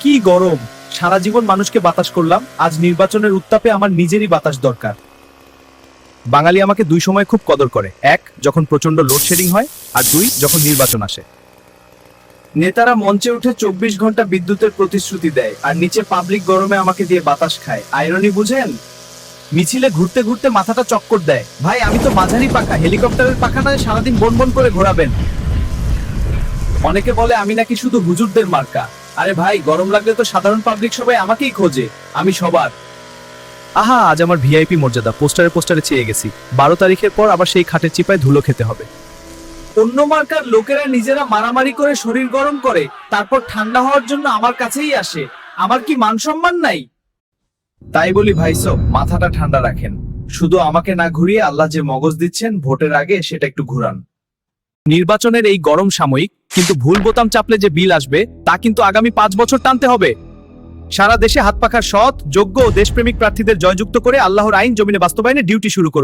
কি গরম! সারা জীবন মানুষকে বাতাস করলাম, আজ নির্বাচনের উত্তাপে আমার নিজেরই বাতাস দরকার। বাঙালি আমাকে দুই সময় খুব কদর করে, এক যখন প্রচন্ড লোডশেডিং হয়, আর দুই যখন নির্বাচন আসে। নেতারা মঞ্চে উঠে 24 ঘন্টা বিদ্যুতের প্রতিশ্রুতি দেয়, আর নিচে পাবলিক গরমে আমাকে দিয়ে বাতাস খায়। আইরনি বুঝেন? মিছিলে ঘুরতে ঘুরতে মাথাটা চক্কর দেয়। ভাই, আমি তো মাঝারি পাখা, হেলিকপ্টারের পাখা নয়, সারাদিন বন বন করে ঘোরাবেন। অনেকে বলে আমি নাকি শুধু হুজুরদের মার্কা। আরে ভাই, গরম লাগলে তো সাধারণ পাবলিক সবাই আমাকেই খোঁজে, আমি সবার। আহা, আজ আমার ভিআইপি মর্যাদা পোস্টারে পোস্টারে চেয়ে গেছি। 12 তারিখের পর আবার সেই খাটের চিপায় ধুলো খেতে হবে। অন্য মার্কার লোকেরা নিজেরা মারামারি করে শরীর গরম করে, তারপর ঠান্ডা হওয়ার জন্য আমার কাছেই আসে। আমার কি মান সম্মান নাই? তাই বলি ভাই সব, মাথাটা ঠান্ডা রাখেন। শুধু আমাকে না ঘুরিয়ে আল্লাহ যে মগজ দিচ্ছেন ভোটের আগে, সেটা একটু ঘুরান। নির্বাচনের এই গরম সাময়িক, কিন্তু ভুল বোতাম চাপলে যে বিল আসবে তা কিন্তু আগামী 5 বছর টানতে হবে। সারা দেশে হাত পাখার সৎ, যোগ্য ও দেশপ্রেমিক প্রার্থীদের জয়যুক্ত করে আল্লাহর আইন জমিনে বাস্তবায়নে ডিউটি শুরু করুন।